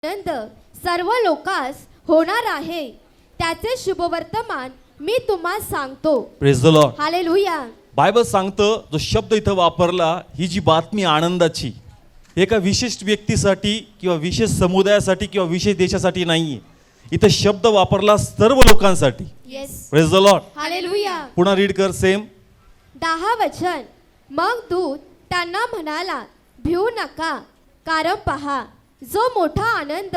आनंद सर्व लोकांस होणार आहे त्याचे शुभवर्तमान मी तुम्हाला सांगतो. Praise the Lord. Hallelujah. Bible सांगतं, जो शब्द इथं वापरला, ही जी बातमी आनंदाची एका विशिष्ट व्यक्तीसाठी किंवा विशेष समुदायासाठी किंवा विशेष देशासाठी नाहीये. इथं शब्द वापरला सर्व लोकांसाठी. Yes. Praise the Lord. Hallelujah. पुन्हा रीड कर सेम. 10 वचन. मग दूत त्यांना म्हणाला, भिऊ नका, कारण पहा, जो मोठा आनंद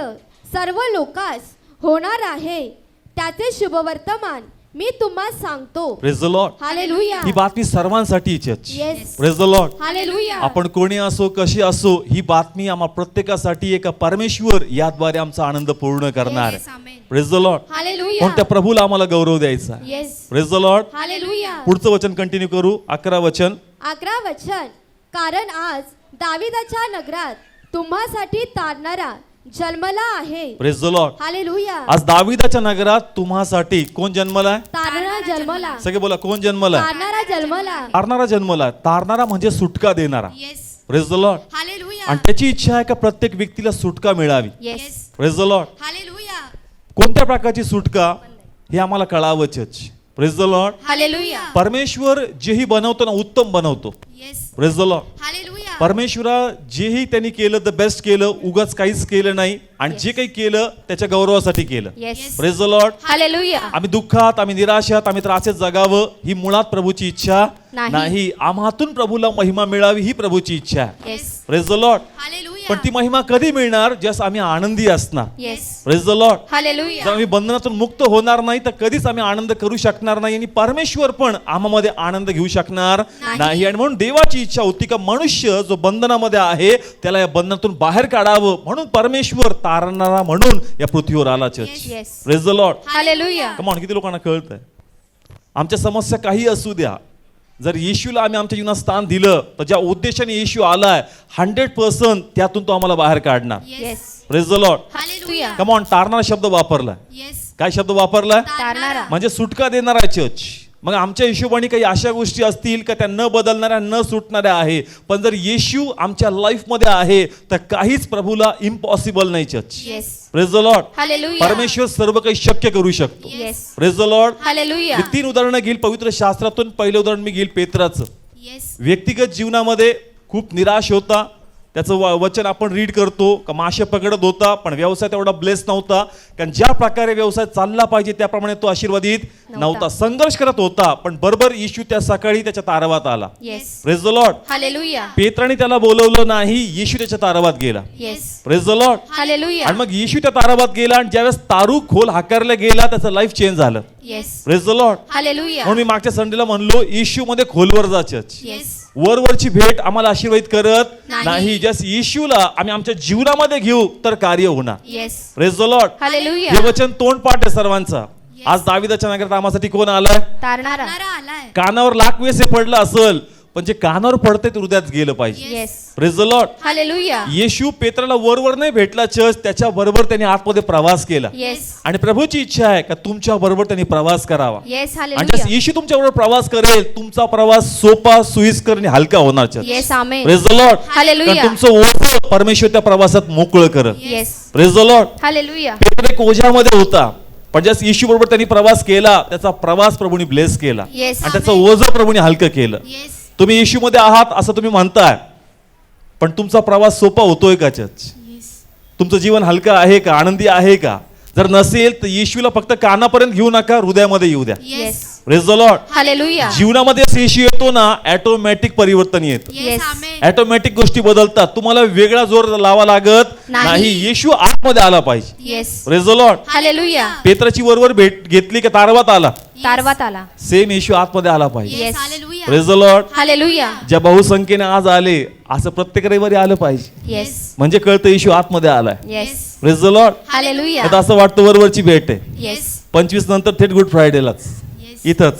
सर्व लोकांस होणार आहे त्याचे शुभवर्तमान मी तुम्हाला सांगतो. Praise the Lord. हालेलुया. ही बातमी सर्वांसाठी church. Yes. Praise the Lord. Hallelujah. आपण कोणी असो, कशी असो, ही बातमी आम्हा प्रत्येकासाठी एका परमेश्वर याद्वारे आमचा आनंद पूर्ण करणार. Praise the Lord. हालेलुया. पण त्या प्रभूला आम्हाला गौरव द्यायचा. Yes. Praise the Lord. Hallelujah. पुढचं वचन कंटिन्यू करू. 11 वचन. 11 वचन. कारण आज दाविदाच्या नगरात तुम्हासाठी तारणारा जन्मला आहे. Praise the Lord. हालेलुया. आज दाविदाच्या नगरात तुम्हासाठी कोण जन्मलाय? तारणारा जन्मला. सगळे बोला, कोण जन्मलाय? तारणारा जन्मला. तारणारा जन्मलाय. तारणारा म्हणजे सुटका देणारा. Yes. Praise the Lord. Hallelujah. आणि त्याची इच्छा आहे का प्रत्येक व्यक्तीला सुटका मिळावी. Yes. Praise the Lord. Hallelujah. कोणत्या प्रकारची सुटका हे आम्हाला कळावं church. Praise the Lord. Hallelujah. परमेश्वर जेही बनवतो ना, उत्तम बनवतो. Yes. Praise the Lord. Hallelujah. परमेश्वरा जेही त्यांनी केलं द बेस्ट केलं, उगाच काहीच केलं नाही. आणि जे काही केलं त्याच्या गौरवासाठी केलं. Yes. Praise the Lord. Hallelujah. आम्ही दुःखात, आम्ही निराशात, आम्ही त्रासात जगावं ही मुळात प्रभूची इच्छा नाही. आम्हातून प्रभूला महिमा मिळावी ही प्रभूची इच्छा आहे. Yes. Praise the Lord. Hallelujah. पण ती महिमा कधी मिळणार? जस्ट आम्ही आनंदी असणार. Yes. Praise the Lord. Hallelujah. जर आम्ही बंधनातून मुक्त होणार नाही तर कधीच आम्ही आनंद करू शकणार नाही. आणि परमेश्वर पण आम्हामध्ये आनंद घेऊ शकणार नाही. आणि म्हणून देवाची इच्छा होती का मनुष्य जो बंधनामध्ये आहे त्याला या बंधनातून बाहेर काढावं. म्हणून परमेश्वर तारणारा म्हणून या पृथ्वीवर आला church. Yes. Praise the Lord. Hallelujah. Come on, किती लोकांना कळतंय? आमच्या समस्या काही असू द्या, जर येशूला आम्ही आमच्या जीवनात स्थान दिलं तर ज्या उद्देशाने येशू आलाय 100% त्यातून तो आम्हाला बाहेर काढणार. Yes. Praise the Lord. Hallelujah. Come on, तारणारा शब्द वापरलाय. येस. काय शब्द वापरलाय? तारणारा. म्हणजे सुटका देणारा चर्च. मग आमच्या हिशोबाने काही अशा गोष्टी असतील का त्या न बदलणाऱ्या, न सुटणाऱ्या आहे. पण जर येशू आमच्या लाईफ मध्ये आहे तर काहीच प्रभूला इम्पॉसिबल नाही church. Yes. Praise the Lord. Hallelujah. परमेश्वर सर्व काही शक्य करू शकतो. Yes. Praise the Lord. Hallelujah. मी 3 उदाहरणं घेईल पवित्र शास्त्रातून. पहिलं उदाहरण मी घेईल पेत्राचं. येस. व्यक्तिगत जीवनामध्ये खूप निराश होता. त्याचं वचन आपण रीड करतो का मासे पकडत होता पण व्यवसाय तेवढा ब्लेस नव्हता. कारण ज्या प्रकारे व्यवसाय चालला पाहिजे त्याप्रमाणे तो आशीर्वादित नव्हता. संघर्ष करत होता. पण बरोबर येशू त्या सकाळी त्याच्या तारवात आला. Yes. Praise the Lord. Hallelujah. पेत्राने त्याला बोलवलं नाही, येशू त्याच्या तारवात गेला. Yes. Praise the Lord. Hallelujah. आणि मग येशू त्या तारवात गेला आणि ज्यावेळेस तारू खोल हाकारला गेला त्याचं लाईफ चेंज झालं. Yes. Praise the Lord. Hallelujah. म्हणून मी मागच्या संडेला म्हणलो येशू मध्ये खोलवर जा चर्च. येस. वरवरची भेट आम्हाला आशीर्वादित करत नाही. जस्ट येशूला आम्ही आमच्या जीवनामध्ये घेऊ तर कार्य होणार. Yes. Praise the Lord. Hallelujah. हे वचन तोंडपाठ आहे सर्वांचा. आज दाविदाच्या नगरात आम्हासाठी कोण आलाय? तारणारा. कानावर लाख वेळेस हे पडलं असेल पण जे कानावर पडते ते हृदयात गेलं पाहिजे. Yes. Praise the Lord. Hallelujah. Yeshu पेत्राला वरवर नाही भेटला चर्च, त्याच्या बरोबर त्यांनी आतमध्ये प्रवास केला. येस. आणि प्रभूची इच्छा आहे का तुमच्या बरोबर त्यांनी प्रवास करावा. येस. आणि हालेलुया. जसं येशू तुमच्या बरोबर प्रवास करेल तुमचा प्रवास सोपा, सोयीस्कर आणि हलका होणार church. Yes. Amen. Praise the Lord. Hallelujah. तुमचं ओझं परमेश्वर त्या प्रवासात मोकळं करत. Yes. Praise the Lord. Hallelujah. Petra एक ओझ्यामध्ये होता पण जसं येशू बरोबर त्यांनी प्रवास केला त्याचा प्रवास प्रभूने ब्लेस केला. येस. आणि त्याचं ओझं प्रभूने हलकं केलं. येस. तुम्ही येशू मध्ये आहात असं तुम्ही म्हणताय पण तुमचा प्रवास सोपा होतोय का चर्च? येस. तुमचं जीवन हलकं आहे का? आनंदी आहे का? जर नसेल तर येशूला फक्त कानापर्यंत घेऊ नका, हृदयामध्ये येऊ द्या. Yes. Praise the Lord. Hallelujah. जीवनामध्ये येशू येतो ना, ऑटोमॅटिक परिवर्तन येतं. येस. ऑटोमॅटिक गोष्टी बदलतात. तुम्हाला वेगळा जोर लावा लागत नाही. येशू आतमध्ये आला पाहिजे. Yes. Praise the Lord. Hallelujah. पेत्राची वरवर भेट घेतली की तारवात आला. तारवात आला. सेम येशू आतमध्ये आला पाहिजे. Yes. Praise the Lord. Hallelujah. ज्या बहुसंख्येने आज आले असं प्रत्येक रविवारी आलं पाहिजे. येस. म्हणजे कळतं येशू आतमध्ये आलाय. Yes. Praise the Lord. Hallelujah. आता असं वाटतं वरवरची भेट आहे. येस. 25 नंतर थेट गुड फ्रायडेलाच इथंच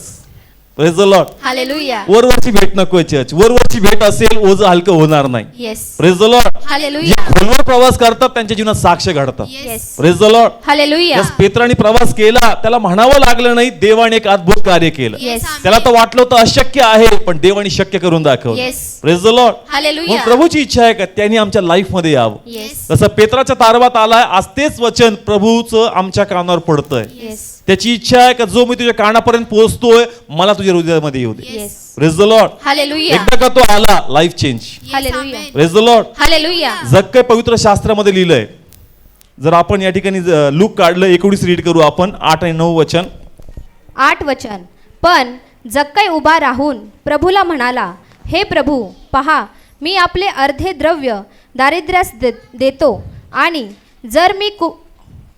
प्रेज द लॉर्ड. हालेलुया. वरवरची भेट नकोय चर्च. वरवरची भेट असेल ओझं हलकं होणार नाही. येस. Praise the Lord. जे हालेलुया. खोलवर प्रवास करतात त्यांच्या जीवनात साक्ष घडतात. Yes. Praise the Lord. Hallelujah. जस पेत्राने प्रवास केला त्याला म्हणावं लागलं नाही, देवाने एक अद्भुत कार्य केलं. येस. त्याला तर वाटलं होतं अशक्य आहे, पण देवाने शक्य करून दाखवलं. Yes. Praise the Lord. Hallelujah. मग प्रभूची इच्छा आहे का त्यांनी आमच्या लाईफ मध्ये यावं. येस. जसं पेत्राच्या तारवात आलाय, आज तेच वचन प्रभूचं आमच्या कानावर पडतंय. येस. त्याची इच्छा आहे का जो मी तुझ्या कानापर्यंत पोहोचतोय मला तुझ्या हृदयामध्ये येऊ दे. Yes. Praise the Lord. Hallelujah. एकदा का तो आला, life change. Hallelujah. Praise the Lord. Hallelujah. जग काय पवित्र शास्त्रामध्ये लिहिलंय. जर आपण या ठिकाणी लूक काढलं 19 रीड करू आपण 8 आणि 9 वचन. 8 वचन. पण जक्कई उभा राहून प्रभूला म्हणाला, हे प्रभू, पहा, मी आपले अर्धे द्रव्य दारिद्र्यास देतो, आणि जर मी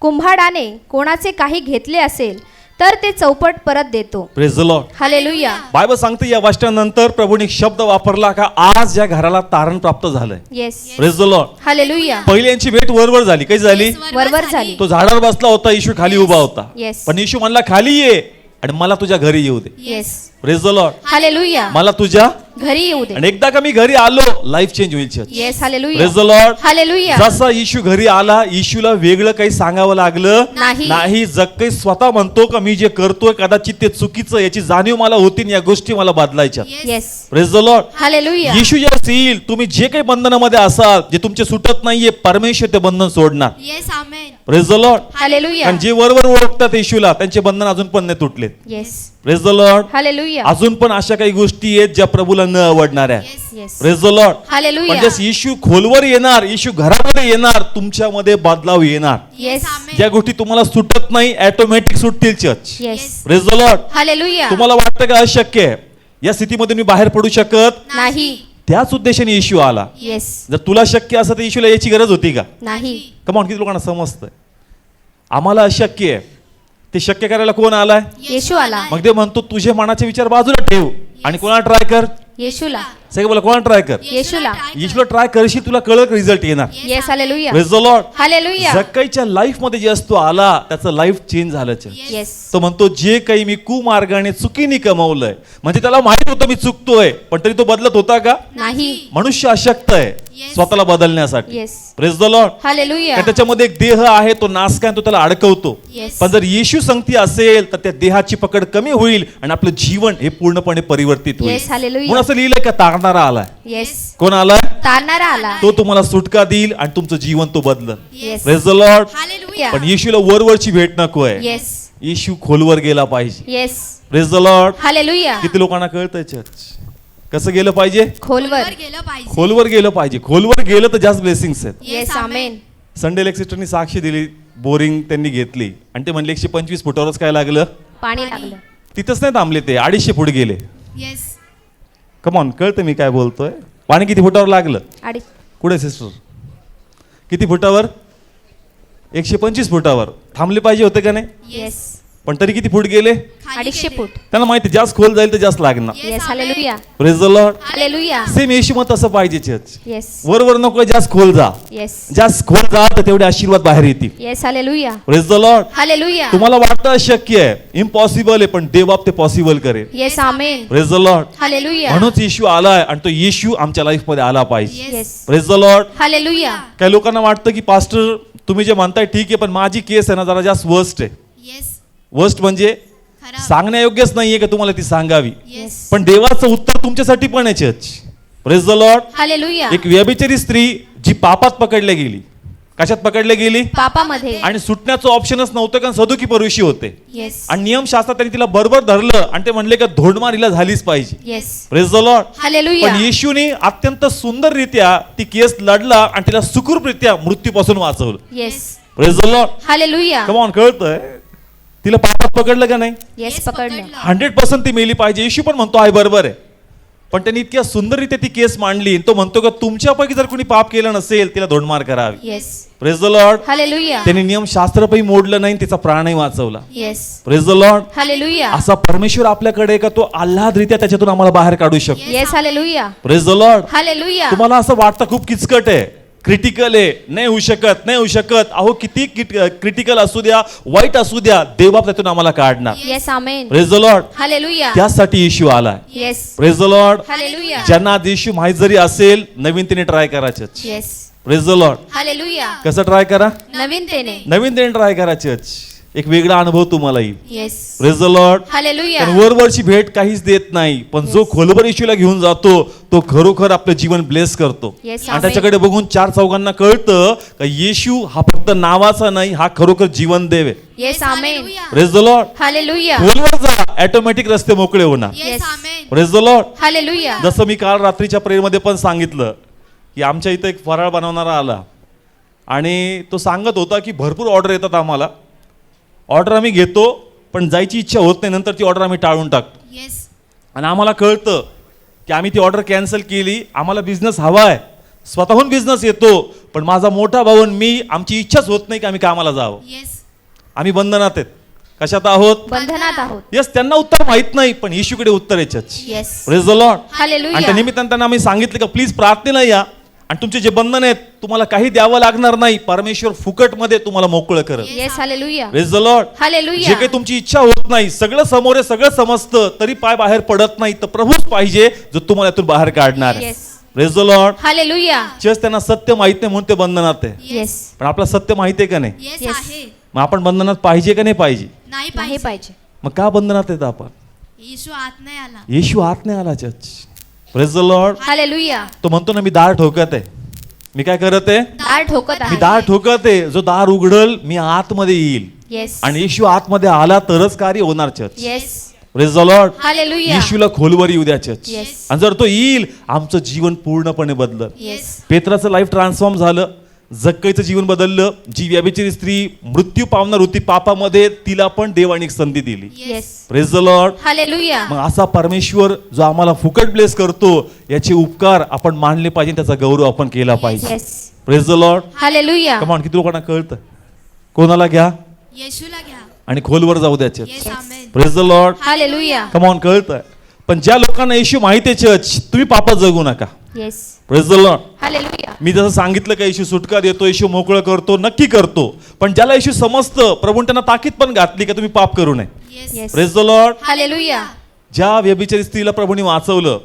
कुंभाडाने कोणाचे काही घेतले असेल तर ते चौपट परत देतो. Praise the Lord. Hallelujah. Bible सांगते या वाचनानंतर प्रभूने एक शब्द वापरला का आज या घराला तारण प्राप्त झालंय. Yes. Praise the Lord. Hallelujah. पहिली यांची भेट वरवर झाली. कशी झाली? वरवर झाली. तो झाडावर बसला होता, येशू खाली उभा होता. येस. पण येशू म्हणला खाली ये आणि मला तुझ्या घरी येऊ दे. Yes. Praise the Lord. Hallelujah. मला तुझ्या घरी येऊ दे. आणि एकदा का मी घरी आलो, लाईफ चेंज होईल church. Yes. Hallelujah. Praise the Lord. Hallelujah. जसा येशू घरी आला, येशूला वेगळं काही सांगावं लागलं नाही. जक्कई स्वतः म्हणतो का मी जे करतोय कदाचित ते चुकीचं, याची जाणीव मला होती आणि या गोष्टी मला बदलायच्या. Yes. Praise the Lord. Hallelujah. Yeshu जेव्हा येईल, तुम्ही जे काही बंधनामध्ये असाल, जे तुमचे सुटत नाहीये, परमेश्वर ते बंधन सोडणार. Yes. Amen. Praise the Lord. Hallelujah. आणि जे वरवर ओळखतात येशूला, त्यांचे बंधन अजून पण नाही तुटलेत. Yes. Praise the Lord. Hallelujah. अजून पण अशा काही गोष्टी आहेत ज्या प्रभूला न आवडणाऱ्या. Yes. Praise the Lord. Hallelujah. म्हणजे येशू खोलवर येणार, येशू घरामध्ये येणार, तुमच्यामध्ये बदलाव येणार. येस. ज्या गोष्टी तुम्हाला सुटत नाही ऑटोमॅटिक सुटतील church. Yes. Praise the Lord. Hallelujah. तुम्हाला वाटतं का अशक्य आहे, या स्थितीमध्ये मी बाहेर पडू शकत, नाही. त्याच उद्देशाने येशू आला. येस. जर तुला शक्य असं तर येशूला याची गरज होती का? नाही. कमावून किती लोकांना समजतंय आम्हाला अशक्य आहे, ते शक्य करायला कोण आलाय? येशू आला. मग ते म्हणतो तुझे मनाचे विचार बाजूला ठेव आणि कोणाला ट्राय कर. येशूला. सगळे बोला कोणाला ट्राय कर. येशूला. येशूला ट्राय करशील, तुला कळक रिझल्ट येणार. Yes. Hallelujah. Praise the Lord. Hallelujah. जक्कईच्या लाईफ मध्ये जे असतो आला, त्याचं लाईफ चेंज झालं. येस. तो म्हणतो जे काही मी कुमार्गाने चुकीने कमवलंय, म्हणजे त्याला माहित होतं मी चुकतोय, पण तरी तो बदलत होता का? नाही. मनुष्य अशक्त आहे स्वतःला बदलण्यासाठी. Yes. Praise the Lord. Hallelujah. कारण त्याच्यामध्ये एक देह आहे, तो नासका आहे, तो त्याला अडकवतो. येस. पण जर येशू संगती असेल तर त्या देहाची पकड कमी होईल आणि आपलं जीवन हे पूर्णपणे परिवर्तित होईल. येस. हालेलुया. म्हणून असं लिहिलंय का तारणारा आलाय. येस. कोण आलाय? तारणारा आला. तो तुम्हाला सुटका देईल आणि तुमचं जीवन तो बदलल. Yes. Praise the Lord. Hallelujah. पण येशूला वरवरची भेट नकोय. येस. येशू खोलवर गेला पाहिजे. Yes. Praise the Lord. Hallelujah. किती लोकांना कळतंय चर्च कसं गेलं पाहिजे? खोलवर. गेलं पाहिजे. खोलवर गेलं पाहिजे. खोलवर गेलं तर जास्त ब्लेसिंग्स आहेत. येस. आमेन. संडे लेक्सिस्टरनी साक्षी दिली, बोरिंग त्यांनी घेतली आणि ते म्हणले 125 फुटावरच काय लागलं, पाणी लागलं. तिथंच नाही थांबले, ते 250 फूट गेले. येस. कमॉन, कळतं मी काय बोलतोय. पाणी किती फुटावर लागलं? अडीच. कुठे सिस्टर? किती फुटावर? 125 फुटावर. थांबले पाहिजे होते का नाही? येस. पण तरी किती फूट गेले? 250 फूट. त्यांना माहिती जास्त खोल जाईल तर जास्त लागणार. Yes. Hallelujah. Praise the Lord. Hallelujah. Same Yeshu मत असं पाहिजे चर्च. येस. वरवर नको, जास्त खोल जा. येस. जास्त खोल जा तर तेवढे आशीर्वाद बाहेर येतील. Yes. Hallelujah. Praise the Lord. Hallelujah. तुम्हाला वाटतं अशक्य आहे, इम्पॉसिबल आहे, पण देवबाप ते पॉसिबल करेल. Yes. Amen. Praise the Lord. Hallelujah. म्हणूनच येशू आलाय आणि तो येशू आमच्या लाईफ मध्ये आला पाहिजे. Yes. Praise the Lord. Hallelujah. काही लोकांना वाटतं की पास्टर तुम्ही जे म्हणताय ठीक आहे, पण माझी केस आहे ना जरा जास्त वर्स्ट आहे. येस. वर्स्ट म्हणजे खरं. सांगण्यायोग्यच नाहीये का तुम्हाला ती सांगावी. येस. पण देवाचं उत्तर तुमच्यासाठी पण आहे church. Praise the Lord. Hallelujah. एक व्यभिचारी स्त्री जी पापात पकडल्या गेली. कशात पकडल्या गेली? पापामध्ये. आणि सुटण्याचं ऑप्शनच नव्हतं, कारण सदुकी परुषी होते. येस. आणि नियमशास्त्रात त्यांनी तिला बरोबर धरलं आणि ते म्हणले का धोंडमार हिला झालीच पाहिजे. Yes. Praise the Lord. Hallelujah. पण येशूने अत्यंत सुंदररित्या ती केस लढला आणि तिला सुखरूपरित्या मृत्यूपासून वाचवलं. Yes. Praise the Lord. Hallelujah. Come on, कळतंय तिला पापात पकडलं का नाही? येस. पकडलं. 100% ती मेली पाहिजे. येशू पण म्हणतो आहे बरोबर आहे, पण त्यांनी इतक्या सुंदररित्या ती केस मांडली. तो म्हणतो का तुमच्यापैकी जर कोणी पाप केलं नसेल तिला धोंडमार करावी. Yes. Praise the Lord. Hallelujah. त्यांनी नियमशास्त्रही मोडलं नाही, तिचा प्राणही वाचवला. Yes. Praise the Lord. Hallelujah. असा परमेश्वर आपल्याकडे आहे का तो आल्हादरित्या त्याच्यातून आम्हाला बाहेर काढू शकतो. Yes. Hallelujah. Praise the Lord. Hallelujah. तुम्हाला असं वाटतं खूप किचकट आहे, क्रिटिकल आहे, नाही होऊ शकत. अहो किती क्रिटिकल असू द्या, वाईट असू द्या, देव त्यातून आम्हाला काढणार. Yes amen. Praise the Lord. Hallelujah. त्यासाठी येशू आलाय. Yes. Praise the Lord. Hallelujah. ज्यांना आज येशू माहित जरी असेल, नवीन तिने ट्राय करायचं. Yes. Praise the Lord. Hallelujah. कसं ट्राय करा? नवीनतेने ट्राय करायचं. एक वेगळा अनुभव तुम्हाला येईल. Yes. Praise the Lord. Hallelujah. कारण वरवरची भेट काहीच देत नाही, पण जो खोलवर येशूला घेऊन जातो तो खरोखर आपलं जीवन ब्लेस करतो. Yes, आणि त्याच्याकडे बघून चार चौघांना कळतं का येशू हा फक्त नावाचा नाही, हा खरोखर जीवन देव आहे. Yes amen. Praise the Lord. Hallelujah. खोलवर जा, ऑटोमॅटिक रस्ते मोकळे होणार. Yes. Praise the Lord. Hallelujah. जसं मी काल रात्रीच्या प्रेयर मध्ये पण सांगितलं की आमच्या इथं एक फराळ बनवणारा आला आणि तो सांगत होता की भरपूर ऑर्डर येतात आम्हाला, ऑर्डर आम्ही घेतो पण जायची इच्छा होत नाही, नंतर ती ऑर्डर आम्ही टाळून टाकतो. आणि आम्हाला कळतं की आम्ही ती ऑर्डर कॅन्सल केली, आम्हाला बिझनेस हवा आहे, स्वतःहून बिझनेस येतो, पण माझा मोठा भाऊ आणि मी, आमची इच्छाच होत नाही की आम्ही कामाला जावं. आम्ही बंधनात आहेत. कशात आहोत? बंधनात आहोत. येस. त्यांना उत्तर माहित नाही, पण येशूकडे उत्तर याच्याच. Yes. Praise the Lord. Hallelujah. आणि त्या निमित्तानं त्यांना आम्ही सांगितलं का प्लीज प्रार्थनेला या आणि तुमचे जे बंधन आहेत तुम्हाला काही द्यावं लागणार नाही, परमेश्वर फुकटमध्ये तुम्हाला मोकळं करेल. Yes. Hallelujah. Praise the Lord. Hallelujah. जे काही तुमची इच्छा होत नाही, सगळं समोर आहे, सगळं समजतं, तरी पाय बाहेर पडत नाही, तर प्रभूच पाहिजे जो तुम्हाला यातून बाहेर काढणार आहे. Yes. Praise the Lord. Hallelujah. Just त्यांना सत्य माहित नाही म्हणून ते बंधनात आहे. येस. पण आपलं सत्य माहिती आहे का नाही? Yes. मग आपण बंधनात पाहिजे का नाही पाहिजे? नाही पाहिजे. मग का बंधनात येत आपण? येशू आत नाही आला. येशू आत नाही आला church. Praise the Lord. Hallelujah. तो म्हणतो ना मी दार ठोकत आहे. मी काय करत आहे? दार ठोकत मी आहे. दार ठोकत आहे. जो दार उघडल मी आतमध्ये येईल. येस. आणि येशू आतमध्ये आला तरच कार्य होणार church. Yes. Praise the Lord. Hallelujah. येशूला खोलवर येऊ द्या चर्च. Yes. आणि जर तो येईल आमचं जीवन पूर्णपणे बदललं. येस. पेत्राचं लाईफ ट्रान्सफॉर्म झालं, जक्कईचं जीवन बदललं. जी व्यभिचारी स्त्री मृत्यू पावणार होती पापामध्ये, तिला पण देवाने एक संधी दिली. Yes. Praise the Lord. Hallelujah. मग असा परमेश्वर जो आम्हाला फुकट ब्लेस करतो, याचे उपकार आपण मानले पाहिजे, त्याचा गौरव आपण केला पाहिजे. Yes. Praise the Lord. Hallelujah. कमान. किती लोकांना कळतं? कोणाला घ्या येशूला घ्या. आणि खोलवर जाऊ द्या church. Yes amen. Praise the Lord. Hallelujah. कमान. कळतंय. पण ज्या लोकांना येशू माहिती आहे चर्च, तुम्ही पापात जगू नका. Yes. Praise the Lord. Hallelujah. मी जसं सांगितलं का येशू सुटका देतो, येशू मोकळं करतो, नक्की करतो, पण ज्याला येशू समजतं, प्रभूने त्यांना ताकीद पण घातली का तुम्ही पाप करू नये. Yes. Praise the Lord. Hallelujah. ज्या व्यभिचारी स्त्रीला प्रभूने वाचवलं,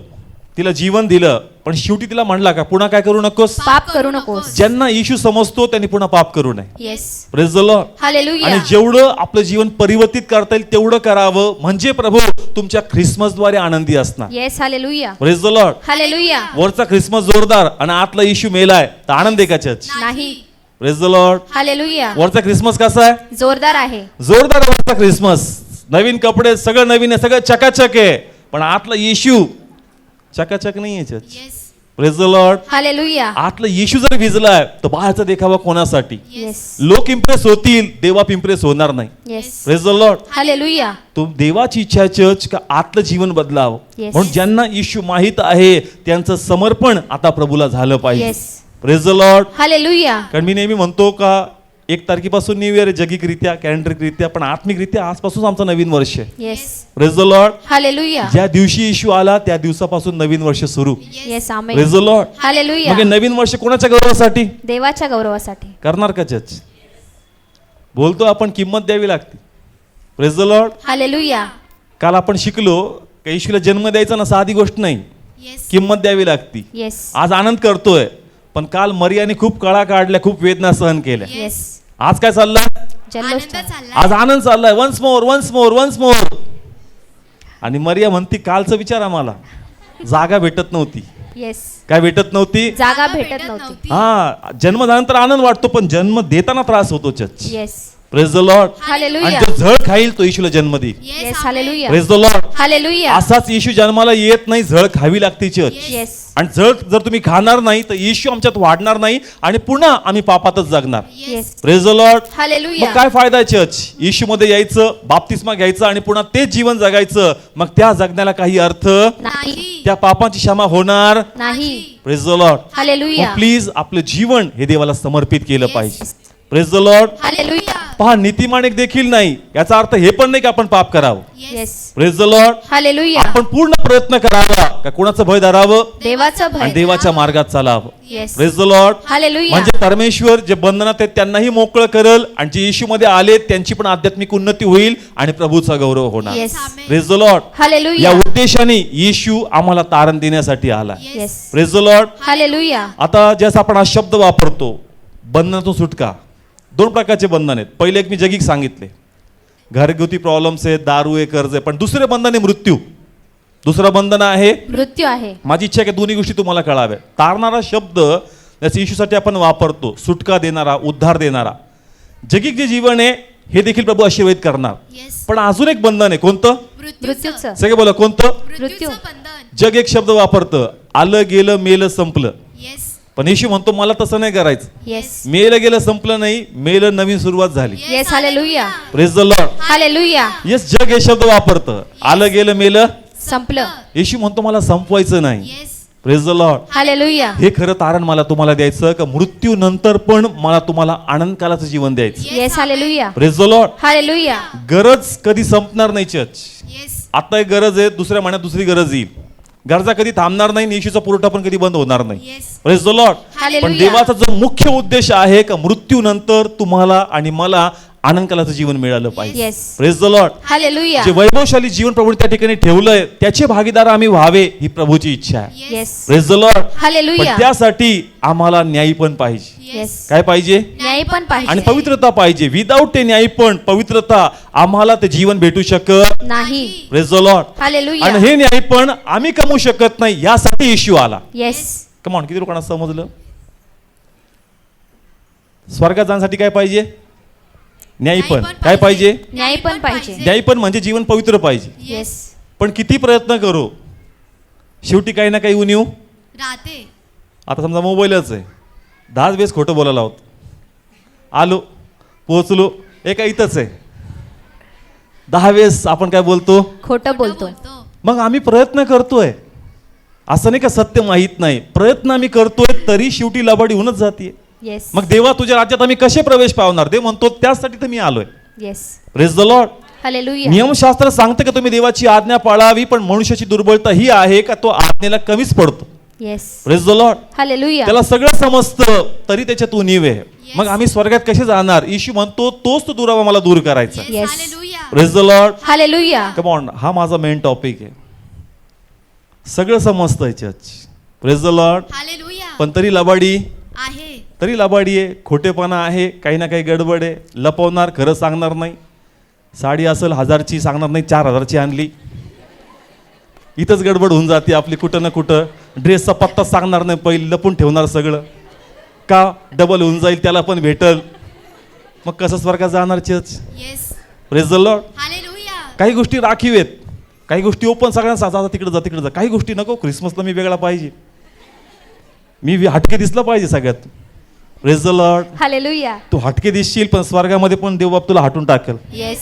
तिला जीवन दिलं, पण शेवटी तिला म्हणला का पुन्हा काय करू नकोस? पाप करू नकोस. ज्यांना येशू समजतो त्यांनी पुन्हा पाप करू नये. Yes. Praise the Lord. Hallelujah. आणि जेवढं आपलं जीवन परिवर्तित करता येईल तेवढं करावं, म्हणजे प्रभू तुमच्या ख्रिसमसद्वारे आनंदी असणार. Yes. Hallelujah. Praise the Lord. Hallelujah. वरचा ख्रिसमस जोरदार आणि आतला येशू मेलाय, तर आनंद आहे का चर्च? नाही. Praise the Lord. हालेलुया. वरचा ख्रिसमस कसा आहे? जोरदार आहे. जोरदार वरचा ख्रिसमस. नवीन कपडे, सगळं नवीन आहे, सगळं चकाचक आहे, पण आतला येशू चकाचक नाहीये church. Yes. Praise the Lord. Hallelujah. आतला येशू जर भिजलाय तर बाहेरचा देखावा कोणासाठी? येस. लोक इम्प्रेस होतील, देवा इम्प्रेस होणार नाही. Yes. Praise the Lord. Hallelujah. तो देवाची इच्छा आहे चर्च का आतलं जीवन बदलावं. Yes. म्हणून ज्यांना येशू माहित आहे त्यांचं समर्पण आता प्रभूला झालं पाहिजे. Yes. Praise the Lord. Hallelujah. कारण मी नेहमी म्हणतो का 1 तारखेपासून न्यू इयर जगिकरित्या, कॅलेंडरिकरित्या, पण आत्मिकरित्या आजपासून आमचं नवीन वर्ष आहे. Yes. Praise the Lord. Hallelujah. ज्या दिवशी येशू आला त्या दिवसापासून नवीन वर्ष सुरू. Yes. Amen. Praise the Lord. Hallelujah. मग हे नवीन वर्ष कोणाच्या गौरवासाठी देवाच्या गौरवासाठी करणार का चर्च? बोलतो आपण किंमत द्यावी लागते. Praise the Lord. हालेलुया. काल आपण शिकलो का येशूला जन्म द्यायचा ना साधी गोष्ट नाही, येस. किंमत द्यावी लागती. येस. आज आनंद करतोय, पण काल मरियाने खूप कळा काढल्या, खूप वेदना सहन केल्या. येस. आज काय चाललंय? आनंद जल्लोष. चालला. आज आनंद चाललाय. Once more, once more, once more. आणि मरिया म्हणती कालचं विचार आम्हाला, जागा भेटत नव्हती. येस. काय भेटत नव्हती? जागा भेटत नव्हती. हा, जन्म झाल्यानंतर आनंद वाटतो, पण जन्म देताना त्रास होतो church. Yes. Praise the Lord. आणि हालेलुया. जो झळ खाईल तो येशूला जन्म देईल. Yes. Hallelujah. Praise the Lord. Hallelujah. असाच येशू जन्माला येत नाही, झळ खावी लागते चर्च. येस. आणि झळ जर तुम्ही खाणार नाही तर येशू आमच्यात वाढणार नाही आणि पुन्हा आम्ही पापातच जगणार. Yes. Praise the Lord. Hallelujah. मग काय फायदा आहे चर्च? येशू मध्ये यायचं, बाप्तिस्मा घ्यायचं आणि पुन्हा तेच जीवन जगायचं, मग त्या जगण्याला काही अर्थ? नाही. त्या पापाची क्षमा होणार नाही. Praise the Lord. Hallelujah. Please आपलं जीवन हे देवाला समर्पित केलं पाहिजे. Praise the Lord. हालेलुया. पहा नीतिमान एक देखील नाही, याचा अर्थ हे पण नाही की आपण पाप करावं. Yes. Praise the Lord. Hallelujah. आपण पूर्ण प्रयत्न करावा का कोणाचं भय धरावं देवाचं आणि भय. देवाच्या मार्गात चालावं. Yes. Praise the Lord. Hallelujah. म्हणजे परमेश्वर जे बंधनात आहेत त्यांनाही मोकळं करेल आणि जे येशू मध्ये आले त्यांची पण आध्यात्मिक उन्नती होईल आणि प्रभूचा गौरव होणार. येस. Praise the Lord. या हालेलुया. उद्देशाने येशू आम्हाला तारण देण्यासाठी आला. Yes. Praise the Lord. Hallelujah. आता जसं आपण हा शब्द वापरतो बंधनातून सुटका, दोन प्रकारचे बंधन आहेत. पहिले एक मी जगिक सांगितले, घरगुती प्रॉब्लेम्स आहेत, दारू आहे, कर्ज आहे. पण दुसरे बंधन आहे मृत्यू. दुसरं बंधन आहे मृत्यू आहे. माझी इच्छा आहे की दोन्ही गोष्टी तुम्हाला कळाव्या. तारणारा शब्द जसं येशूसाठी आपण वापरतो, सुटका देणारा, उद्धार देणारा. जगिक जे जीवन आहे हे देखील प्रभू आशीर्वादित करणार. येस. पण अजून एक बंधन आहे. कोणतं? मृत्यूचं. सगळे बोला कोणतं? मृत्यू. बंधन. जग एक शब्द वापरतं, आलं गेलं मेलं संपलं. येस. पण येशू म्हणतो मला तसं नाही करायचं. येस. मेलं गेलं संपलं नाही, मेलं नवीन सुरुवात झाली. Yes. Hallelujah. Praise the Lord. Hallelujah. Yes, जग हे शब्द वापरतं, आलं गेलं मेलं. संपलं. येशू म्हणतो मला संपवायचं नाही. Yes. Praise the Lord. Hallelujah. हे खरं तारण मला तुम्हाला द्यायचं का मृत्यू नंतर पण मला तुम्हाला आनंद कालाचं जीवन द्यायचं. Yes. Hallelujah. Praise the Lord. Hallelujah. गरज कधी संपणार नाही चर्च. येस. आता एक गरज आहे, दुसऱ्या महिन्यात दुसरी गरज येईल. गरजा कधी थांबणार नाही, येशूचा पुरवठा पण कधी बंद होणार नाही. Yes. Praise the Lord. Hallelujah. पण देवाचा जो मुख्य उद्देश आहे का मृत्यू नंतर तुम्हाला आणि मला आनंदकालाचं जीवन मिळालं पाहिजे. Yes. Praise the Lord. Hallelujah. जे वैभवशाली जीवन प्रभूने त्या ठिकाणी ठेवलंय त्याचे भागीदार आम्ही व्हावे ही प्रभूची इच्छा आहे. येस. Praise the Lord. पण हालेलुया. त्यासाठी आम्हाला न्यायी पण पाहिजे. येस. काय पाहिजे? न्याय पण आणि पाहिजे. पवित्रता पाहिजे. विदाऊट ते न्यायी पण पवित्रता आम्हाला ते जीवन भेटू शकत. नाही. Praise the Lord. हालेलुया. आणि हे न्यायी पण आम्ही कमवू शकत नाही, यासाठी येशू आला. येस. कमॉन, किती लोकांना समजलं? स्वर्गात जाण्यासाठी काय पाहिजे? न्यायी पण. काय पाहिजे? न्याय पण पाहिजे. न्यायी पण म्हणजे जीवन पवित्र पाहिजे. येस. पण किती प्रयत्न करू, शेवटी काही ना काही उणीव राहते. आता समजा मोबाईलच आहे, 10 वेळेस खोटं बोलायला आहोत. आलो, पोहोचलो, एका इथंच आहे, 10 वेळेस आपण काय बोलतो? खोटं बोलतो. मग आम्ही प्रयत्न करतोय, असं नाही का सत्य माहीत नाही, प्रयत्न आम्ही करतोय तरी शेवटी लबाडी होऊनच जाते. येस. मग देवा तुझ्या राज्यात आम्ही कसे प्रवेश पावणार? देव म्हणतो त्यासाठी तर मी आलोय. Yes. Praise the Lord. Hallelujah. नियमशास्त्र सांगते का तुम्ही देवाची आज्ञा पाळावी, पण मनुष्याची दुर्बलता ही आहे का तो आज्ञेला कमीच पडतो. Yes. Praise the Lord. Hallelujah. त्याला सगळं समजतं तरी त्याच्यात उणीव आहे. मग आम्ही स्वर्गात कसे जाणार? येशू म्हणतो तोच तो दुरावा मला दूर करायचा. Yes. Hallelujah. Praise the Lord. Hallelujah. Come on, हा माझा मेन टॉपिक आहे. सगळं समजतंय church. Praise the Lord. Hallelujah. पण तरी लबाडी, आहे. तरी लबाडी आहे, खोटेपणा आहे, काही ना काही गडबड आहे. लपवणार, खरं सांगणार नाही. साडी असेल 1000ची, सांगणार नाही 4000ची आणली. इथंच गडबड होऊन जाते आपली कुठं ना कुठं. ड्रेसचा पत्ता सांगणार नाही, पहिले लपून ठेवणार सगळं, का डबल होऊन जाईल, त्याला पण भेटल. मग कसं स्वर्गात जाणार church? Yes. Praise the Lord. Hallelujah. काही गोष्टी राखीव आहेत, काही गोष्टी ओपन, सगळ्यांना जा तिकडे जा तिकडे जा. काही गोष्टी नको, क्रिसमसला मी वेगळा पाहिजे, मी हटके दिसलं पाहिजे सगळ्यात. Praise the Lord. हालेलुया. तू हटके दिसशील पण स्वर्गामध्ये पण देवबाप तुला हटून टाकेल. Yes.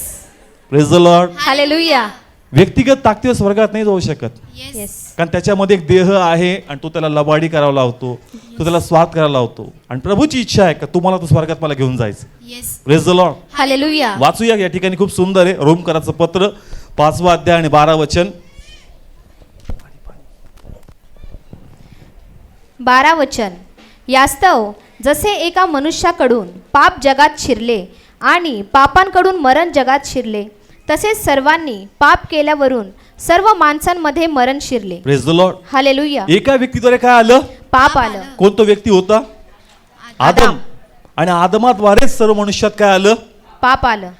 Praise the Lord. Hallelujah. व्यक्तिगत ताकदीवर स्वर्गात नाही जाऊ शकत, येस. येस. कारण त्याच्यामध्ये एक देह आहे आणि तो त्याला लबाडी करावा लावतो, तो त्याला स्वार्थ करायला लावतो. आणि प्रभूची इच्छा आहे का तुम्हाला तो स्वर्गात मला घेऊन जायचं. Yes. Praise the Lord. Hallelujah. वाचूया या ठिकाणी, खूप सुंदर आहे. रोमकराचं पत्र 5वा अध्याय आणि 12 वचन. 12 वचन. यास्तव जसे एका मनुष्याकडून पाप जगात शिरले आणि पापांकडून मरण जगात शिरले, तसेच सर्वांनी पाप केल्यावरून सर्व माणसांमध्ये मरण शिरले. Praise the Lord. हालेलुया. एका व्यक्तीद्वारे काय आलं? पाप आलं. कोणतो व्यक्ती होता? आदम. आणि आदमाद्वारेच सर्व मनुष्यात काय आलं? पाप आलं.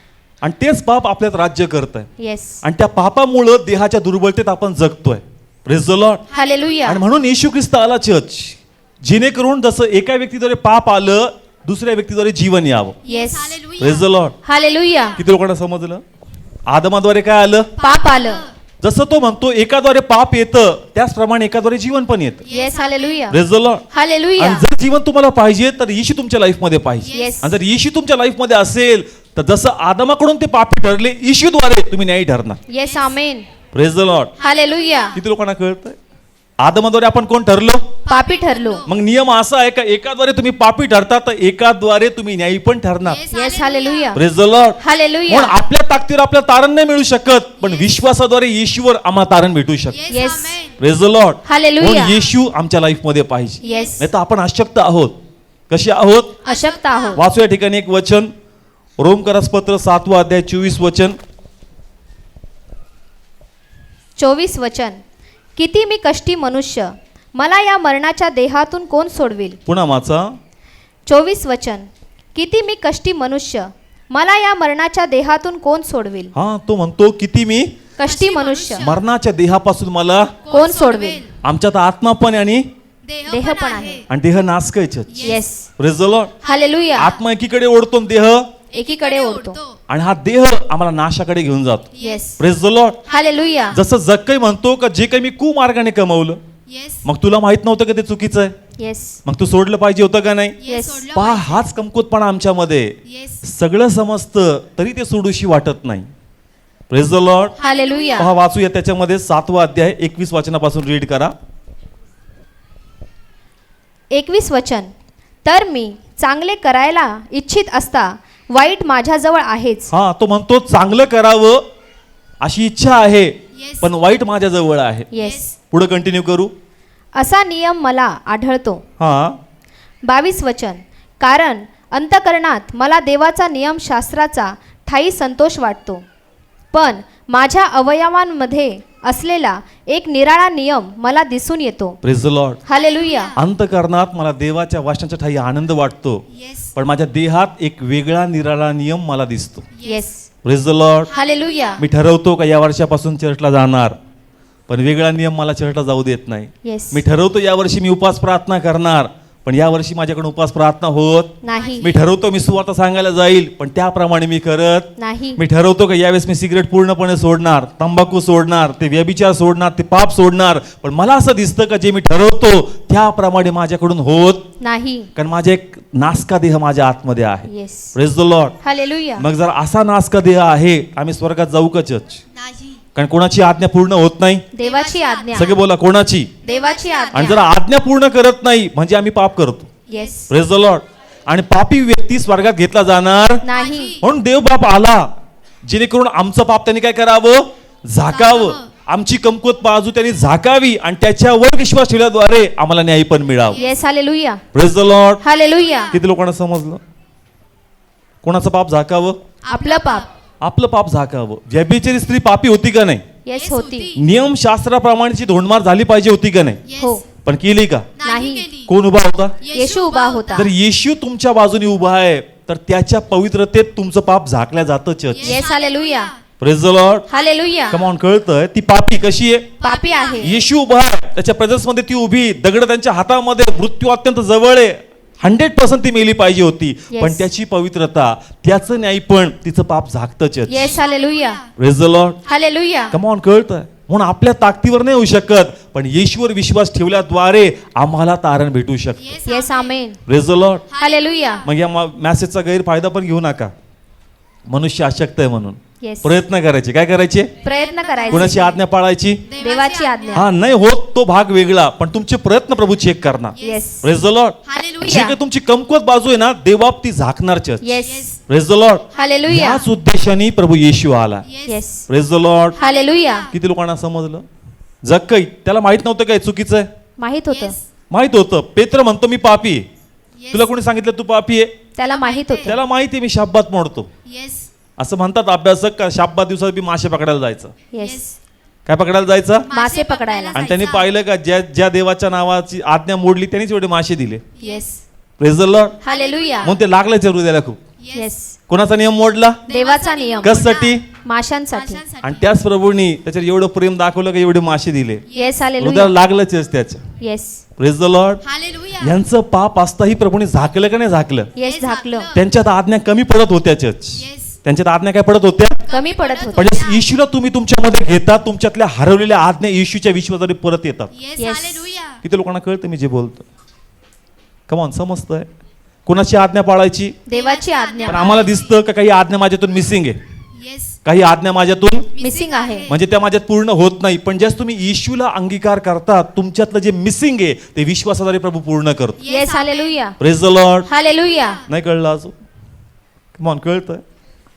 आणि तेच पाप आपल्यात राज्य करत आहे. येस. आणि त्या पापामुळं देहाच्या दुर्बलतेत आपण जगतोय. Praise the Lord. हालेलुया. आणि म्हणून येशू ख्रिस्त आला चर्च, जेणेकरून जसं एका व्यक्तीद्वारे पाप आलं, दुसऱ्या व्यक्तीद्वारे जीवन यावं. Yes. Hallelujah. Praise the Lord. Hallelujah. किती लोकांना समजलं? आदमाद्वारे काय आलं? पाप आलं. जसं तो म्हणतो एकाद्वारे पाप येतं, त्याचप्रमाणे एकाद्वारे जीवन पण येतं. Yes. Hallelujah. Praise the Lord. Hallelujah. आणि जर जीवन तुम्हाला पाहिजे तर येशू तुमच्या लाईफ मध्ये पाहिजे. येस. आणि जर येशू तुमच्या लाईफ मध्ये असेल तर जसं आदमाकडून ते पापी ठरले, येशूद्वारे तुम्ही न्यायी ठरणार. Yes. Amen. Praise the Lord. Hallelujah. किती लोकांना कळतंय? आदमद्वारे आपण कोण ठरलो? पापी ठरलो. मग नियम असा आहे का एकाद्वारे तुम्ही पापी ठरता तर एकाद्वारे तुम्ही न्यायी पण ठरणार. Yes hallelujah. Praise the Lord. Hallelujah. म्हणून आपल्या ताकदीवर आपल्याला तारण नाही मिळू शकत, पण विश्वासाद्वारे येशूवर आम्हाला तारण भेटू शकते. Yes. Praise the Lord. Hallelujah. म्हणून येशू आमच्या लाईफ मध्ये पाहिजे, येस. नाही तर आपण अशक्त आहोत. कसे आहोत? अशक्त आहोत. वाचू या ठिकाणी एक वचन, रोमकरास पत्र 7 अध्याय 24 वचन. 24 वचन. किती मी कष्टी मनुष्य, मला या मरणाच्या देहातून कोण सोडविल. पुन्हा वाचा. 24 वचन. किती मी कष्टी मनुष्य, मला या मरणाच्या देहातून कोण सोडविल. हा, तो म्हणतो किती मी कष्टी मनुष्य, मरणाच्या देहापासून मला कोण सोडविल. आमच्यात आत्मा पण आणि देह पण आहे. देह नासकायचे. Yes. Praise the Lord. Hallelujah. आत्मा एकीकडे ओढतो आणि देह, एकीकडे ओढतो. आणि हा देह आम्हाला नाशाकडे घेऊन जातो. Yes. Praise the Lord. Hallelujah. जसं जक्कई म्हणतो का जे काही मी कुमार्गाने कमवलं, मग तुला माहित नव्हतं का ते चुकीचं आहे, येस. मग तू सोडलं पाहिजे होतं का नाही. येस. पहा, हाच कमकुवतपणा आमच्यामध्ये. सगळं समजतं तरी ते सोडूशी वाटत नाही. Praise the Lord. हालेलुया. पहा, वाचूया त्याच्यामध्ये 7 अध्याय 21 वचनापासून रीड करा. 21 वचन. तर मी चांगले करायला इच्छित असता वाईट माझ्याजवळ आहेच. हा, तो म्हणतो चांगलं करावं अशी इच्छा आहे, पण वाईट माझ्या जवळ आहे. येस. पुढे कंटिन्यू करू. असा नियम मला आढळतो. हा. 22 वचन. कारण अंतकरणात मला देवाचा नियमशास्त्राचा ठायी संतोष वाटतो, पण माझ्या अवयवांमध्ये असलेला एक निराळा नियम मला दिसून येतो. Praise the Lord. हालेलुया. अंतकरणात मला देवाच्या वचनाच्या ठाई आनंद वाटतो, पण माझ्या देहात एक वेगळा निराळा नियम मला दिसतो. Yes. Praise the Lord. Hallelujah. मी ठरवतो का या वर्षापासून चर्चला जाणार, पण वेगळा नियम मला चर्चला जाऊ देत नाही. येस. मी ठरवतो या वर्षी मी उपवास प्रार्थना करणार, पण या वर्षी माझ्याकडून उपवास प्रार्थना होत नाही. मी ठरवतो मी सुवार्ता सांगायला जाईल, पण त्याप्रमाणे मी करत नाही. मी ठरवतो का यावेळेस मी सिगरेट पूर्णपणे सोडणार, तंबाखू सोडणार, ते व्यभिचार सोडणार, ते पाप सोडणार, पण मला असं दिसतं का जे मी ठरवतो त्याप्रमाणे माझ्याकडून होत नाही. कारण माझा एक नासका देह माझ्या आतमध्ये आहे. Yes. Praise the Lord. Hallelujah. मग जर असा नासका देह आहे, आम्ही स्वर्गात जाऊ का चर्च? नाही. कारण कोणाची आज्ञा पूर्ण होत नाही. देवाची आज्ञा. सगळे बोला, कोणाची? देवाची आणि आज्ञा. जर आज्ञा पूर्ण करत नाही म्हणजे आम्ही पाप करतो. येस. Praise the Lord. आणि पापी व्यक्ती स्वर्गात घेतला जाणार नाही. म्हणून देव बाप आला जेणेकरून आमचं पाप त्यांनी काय करावं? झाकावं. आमची कमकुवत बाजू त्यांनी झाकावी आणि त्याच्यावर विश्वास ठेवल्याद्वारे आम्हाला न्याय पण मिळावा. Yes. Hallelujah. Praise the Lord. Hallelujah. किती लोकांना समजलं? कोणाचं पाप झाकावं? आपलं पाप. आपलं पाप झाकावं. व्यभिचारी स्त्री पापी होती का नाही? येस होती. नियमशास्त्राप्रमाणेची धोंडमार झाली पाहिजे होती का नाही? हो. पण केली का? नाही. कोण उभा होता? येशू उभा होता. जर येशू तुमच्या बाजूने उभा आहे तर त्याच्या पवित्रतेत तुमचं पाप झाकल्या जातं. Church. Yes. Hallelujah. Praise the Lord. Hallelujah. Come on. कळतंय ती पापी कशी आहे? पापी आहे. येशू उभा आहे, त्याच्या प्रेझेन्स मध्ये ती उभी, दगड त्यांच्या हातामध्ये, मृत्यू अत्यंत जवळ आहे, 100% ती मेली पाहिजे होती, Yes. पण त्याची पवित्रता, त्याचं न्याय पण तिचं पाप झाकतं. Church. Yes. Hallelujah. Praise the Lord. Hallelujah. Come on. कळतंय? म्हणून आपल्या ताकदीवर नाही होऊ शकत, पण येशूवर विश्वास ठेवल्याद्वारे आम्हाला तारण भेटू शकतं. Yes. Amen. Praise the Lord. Hallelujah. मग या मॅसेजचा गैरफायदा पण घेऊ नका. मनुष्य अशक्त आहे म्हणून येस. प्रयत्न करायचे. काय करायचे? प्रयत्न करायचे. कोणाची आज्ञा पाळायची? देवाची आज्ञा. हा, नाही होत तो भाग वेगळा, पण तुमचे प्रयत्न प्रभू चेक करणार. Yes. Praise the Lord. Hallelujah. जे काही तुमची कमकुवत बाजू आहे ना, देवबाप ती झाकणार. Church. Yes. Praise the Lord. Hallelujah. याच उद्देशाने प्रभू येशू आला. Yes. Praise the Lord. Hallelujah. किती लोकांना समजलं? जक्कई त्याला माहित नव्हतं काय चुकीचं आहे? माहित होतं. माहित होतं. पेत्र म्हणतो मी पापी आहे. तुला कोणी सांगितलं तू पापी आहे? त्याला माहित होतं. त्याला माहिती आहे मी शाब्बात मोडतो. येस. असं म्हणतात अभ्यासक का शाब्बात दिवसात मी मासे पकडायला जायचं. येस. काय पकडायला जायचं? मासे पकडायला. आणि त्यांनी पाहिलं का ज्या ज्या देवाच्या नावाची आज्ञा मोडली त्यांनीच एवढे मासे दिले. Yes. Praise the Lord. Hallelujah. म्हणून ते लागलं हृदयाला खूप. येस. कोणाचा नियम मोडला? देवाचा नियम. कशासाठी? माशांसाठी. आणि त्याच प्रभूंनी त्याच्यावर एवढं प्रेम दाखवलं का एवढे मासे दिले. येस. हालेलुया. हृदयाला लागलंच त्याच्या. Yes. Praise the Lord. Hallelujah. यांचं पाप असताही प्रभूने झाकलं का नाही झाकलं? येस. झाकलं. त्यांच्यात आज्ञा कमी पडत होत्या. चर्च. येस. त्यांच्यात आज्ञा काय पडत होत्या? कमी पडत होतं. पण येशूला तुम्ही तुमच्यामध्ये घेतात, तुमच्यातल्या हरवलेल्या आज्ञा येशूच्या विश्वासाने परत येतात. येस. Yes. हालेलुया. किती लोकांना कळतं मी जे बोलतो? कमॉन. समजतंय? कोणाची आज्ञा पाळायची? देवाची पण आज्ञा. आम्हाला दिसतं का काही आज्ञा माझ्यातून मिसिंग आहे. येस. काही आज्ञा माझ्यातून मिसिंग आहे. म्हणजे त्या माझ्यात पूर्ण होत नाही, पण ज्यास तुम्ही येशूला अंगीकार करता तुमच्यातलं जे मिसिंग आहे ते विश्वासाद्वारे प्रभू पूर्ण करतो. Yes hallelujah. Praise the Lord. Hallelujah. नाही कळलं अजून? कमॉन, कळतंय?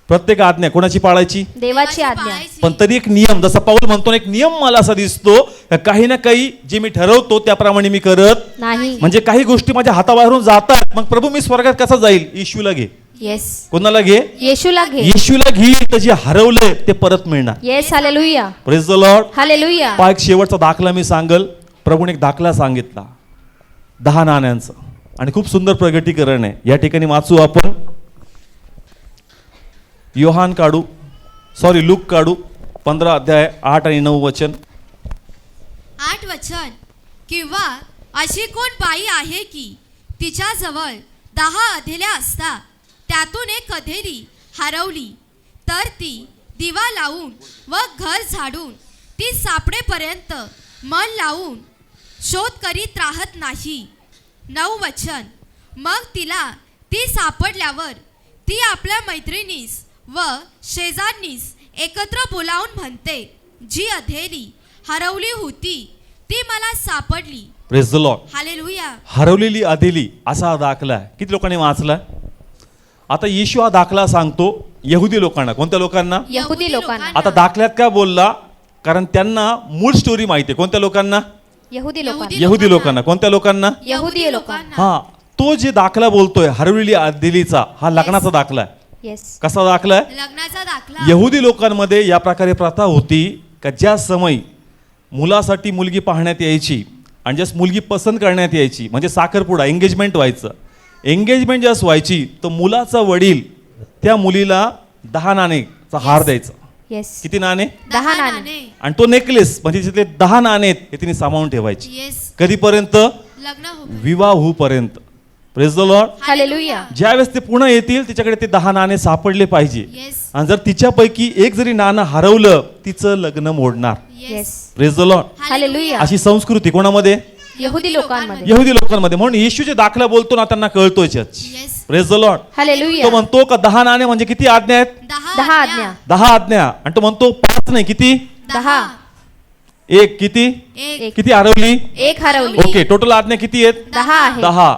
प्रत्येक आज्ञा कोणाची पाळायची? देवाची आज्ञा. पण तरी एक नियम, जसा पाऊल म्हणतो ना, एक नियम मला असा दिसतो का काही ना काही जे मी ठरवतो त्याप्रमाणे मी करत नाही. म्हणजे काही गोष्टी माझ्या हाताबाहेरून जातात. मग प्रभू मी स्वर्गात कसा जाईल? येशूला घे. येस. कोणाला घे? येशूला घे. येशूला घे, तर जे हरवलंय ते परत मिळणार. Yes hallelujah. Praise the Lord. Hallelujah. पहा, एक शेवटचा दाखला मी सांगल. प्रभूने एक दाखला सांगितला 10 नाण्यांचा आणि खूप सुंदर प्रगटीकरण आहे. या ठिकाणी वाचू आपण. लूक काढू 15 अध्याय 8 आणि 9 वचन. 8 वचन. किंवा अशी कोण बाई आहे की तिच्याजवळ 10 अधेल्या असता त्यातून एक अधेली हरवली, तर ती दिवा लावून व घर झाडून ती सापडेपर्यंत मन लावून शोध करीत राहत नाही. 9 वचन. मग तिला ती सापडल्यावर ती आपल्या मैत्रिणीस व शेजारणीस एकत्र बोलावून म्हणते, जी अधेली हरवली होती ती मला सापडली. Praise the Lord. हालेलुया. हरवलेली अधेली असा हा दाखला आहे. किती लोकांनी वाचला? आता येशू हा दाखला सांगतो यहुदी लोकांना. कोणत्या लोकांना? यहुदी लोकांना. आता दाखल्यात काय बोलला? कारण त्यांना मूळ स्टोरी माहिती आहे. कोणत्या लोकांना? यहुदी लोकांना. यहुदी लोकांना. कोणत्या लोकांना? यहुदी लोकांना. हा, तो जे दाखला बोलतोय हरवलेली अधेलीचा, हा लग्नाचा दाखला आहे. येस. कसा दाखला आहे? लग्नाचा दाखला. यहुदी लोकांमध्ये या प्रकारे प्रथा होती का ज्या समयी मुलासाठी मुलगी पाहण्यात यायची आणि ज्यास मुलगी पसंत करण्यात यायची, म्हणजे साखरपुडा, एंगेजमेंट व्हायचं. एंगेजमेंट ज्यास व्हायची तर मुलाचा वडील त्या मुलीला 10 नाणेचा हार द्यायचा. येस. किती नाणे? 10 नाणे. आणि तो नेकलेस म्हणजे जिथे 10 नाणे आहेत हे तिने सामावून ठेवायची. येस. कधीपर्यंत? लग्न हो. विवाह होऊपर्यंत. Praise the Lord. हालेलुया. ज्यावेळेस ते पुन्हा येतील तिच्याकडे ते 10 नाणे सापडले पाहिजे. येस. आणि जर तिच्यापैकी एक जरी नाणं हरवलं तिचं लग्न मोडणार. Yes. Praise the Lord. Hallelujah. अशी संस्कृती कोणामध्ये? यहुदी लोकांमध्ये. यहुदी लोकांमध्ये. म्हणून येशू जे दाखला बोलतो ना त्यांना कळतोय church. Yes. Praise the Lord. Hallelujah. तो म्हणतो का 10 नाणे म्हणजे किती आज्ञा आहेत? 10 आज्ञा. 10 आज्ञा. आणि तो म्हणतो 5 नाही, किती? 10. एक. किती? एक. किती हरवली? एक हरवली. ओके, टोटल आज्ञा किती आहेत? 10 आहे. 10.